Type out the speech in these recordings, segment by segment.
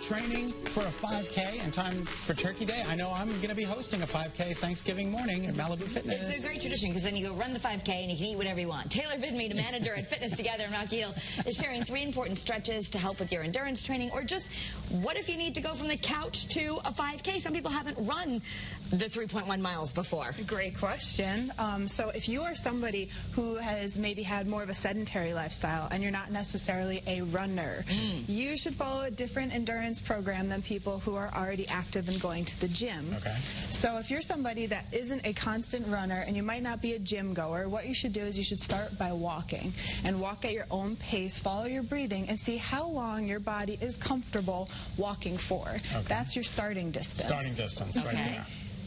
training for a 5K in time for Turkey Day? I know I'm going to be hosting a 5K Thanksgiving morning at Malibu Fitness. It's a great tradition because then you go run the 5K and you can eat whatever you want. Taylor Bidmead, a manager at Fitness Together in Rocky Hill, is sharing 3 important stretches to help with your endurance training, or just what if you need to go from the couch to a 5K? Some people haven't run the 3.1 miles before. Great question. So if you are somebody who has maybe had more of a sedentary lifestyle and you're not necessarily a runner, you should follow a different endurance program than people who are already active and going to the gym. Okay. So if you're somebody that isn't a constant runner and you might not be a gym goer, what you should do is you should start by walking and walk at your own pace, follow your breathing, and see how long your body is comfortable walking for. Okay. That's your starting distance. Starting distance, right there.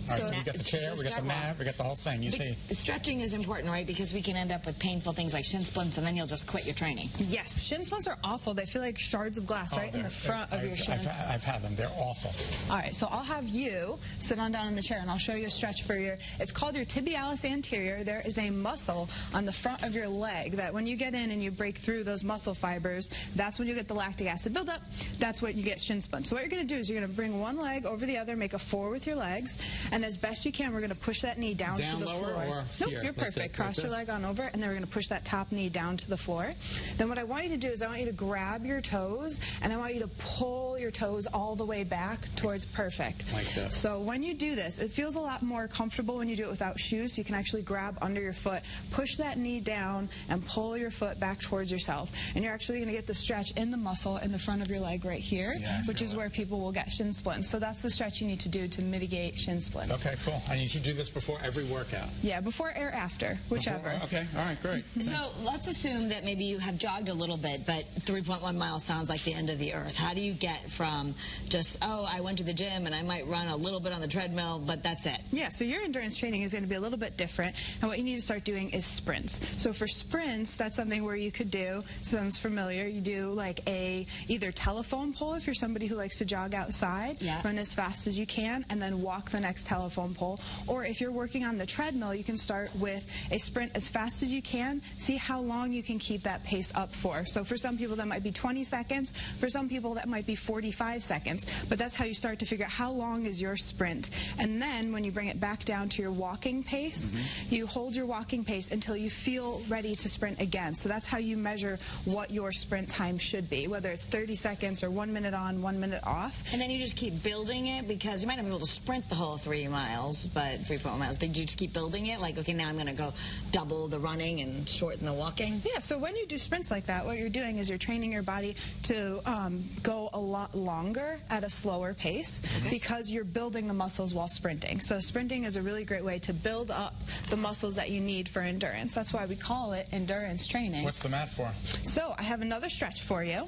All right, so we got the chair, we got the mat, we got the whole thing. You see. Stretching is important, right? Because we can end up with painful things like shin splints, and then you'll just quit your training. Yes, shin splints are awful. They feel like shards of glass right in the front of your shin. I've had them. They're awful. All right, so I'll have you sit on down in the chair, and I'll show you a stretch for your, it's called your tibialis anterior. There is a muscle on the front of your leg that when you get in and you break through those muscle fibers, that's when you get the lactic acid buildup. That's what you get shin splints. So what you're going to do is you're going to bring one leg over the other, make a 4 with your legs, and as best you can, we're going to push that knee down to the floor. Or nope, here, you're perfect. Cross your leg on over, and then we're going to push that top knee down to the floor. Then what I want you to do is I want you to grab your toes, and I want you to pull your toes all the way back towards perfect. Like this. So when you do this, it feels a lot more comfortable when you do it without shoes, so you can actually grab under your foot, push that knee down, and pull your foot back towards yourself. And you're actually going to get the stretch in the muscle in the front of your leg right here, which is where people will get shin splints. So that's the stretch you need to do to mitigate shin splints. Okay, cool. And you should do this before every workout. Yeah, before or after, whichever. Okay, all right, great. So let's assume that maybe you have jogged a little bit, but 3.1 miles sounds like the end of the earth. How do you get from just, oh, I went to the gym and I might run a little bit on the treadmill, but that's it? Yeah, so your endurance training is going to be a little bit different, and what you need to start doing is sprints. So for sprints, that's something where you could do, sounds familiar, you do like a either telephone pole if you're somebody who likes to jog outside, run as fast as you can, and then walk the next telephone pole. Or if you're working on the treadmill, you can start with a sprint as fast as you can, see how long you can keep that pace up for. So for some people that might be 20 seconds, for some people that might be 45 seconds, but that's how you start to figure out how long is your sprint. And then when you bring it back down to your walking pace, you hold your walking pace until you feel ready to sprint again. So that's how you measure what your sprint time should be, whether it's 30 seconds or 1 minute on, 1 minute off. And then you just keep building it, because you might not be able to sprint the whole 3 miles, but 3.1 miles, but you just keep building it, like, okay, now I'm going to go double the running and shorten the walking? Yeah, so when you do sprints like that, what you're doing is you're training your body to go a lot longer at a slower pace, because you're building the muscles while sprinting. So sprinting is a really great way to build up the muscles that you need for endurance. That's why we call it endurance training. What's the mat for? So I have another stretch for you.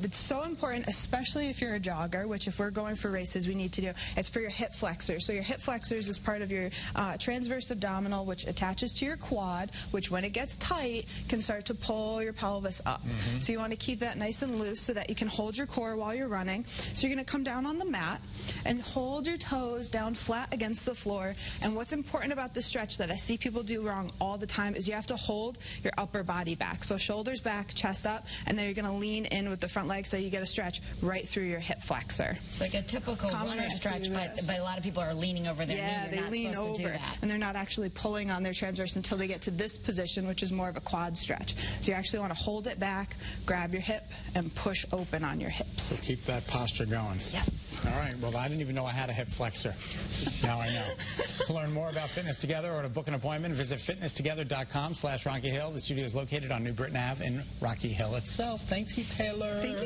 It's so important, especially if you're a jogger, which if we're going for races we need to do. It's for your hip flexors. So your hip flexors is part of your transverse abdominal, which attaches to your quad, which when it gets tight can start to pull your pelvis up. So you want to keep that nice and loose so that you can hold your core while you're running. So you're going to come down on the mat and hold your toes down flat against the floor. And what's important about this stretch that I see people do wrong all the time is you have to hold your upper body back. So shoulders back, chest up, and then you're going to lean in with the front leg so you get a stretch right through your hip flexor. It's like a typical runner stretch, but a lot of people are leaning over their knee. You're not lean supposed to do over, that. and they're not actually pulling on their transverse until they get to this position, which is more of a quad stretch. So you actually want to hold it back, grab your hip, and push open on your hips. So keep that posture going. Yes. All right. Well, I didn't even know I had a hip flexor. Now I know. To learn more about Fitness Together or to book an appointment, visit fitnesstogether.com/Rocky Hill. The studio is located on New Britain Ave in Rocky Hill itself. Thanks you, Taylor. Thank you.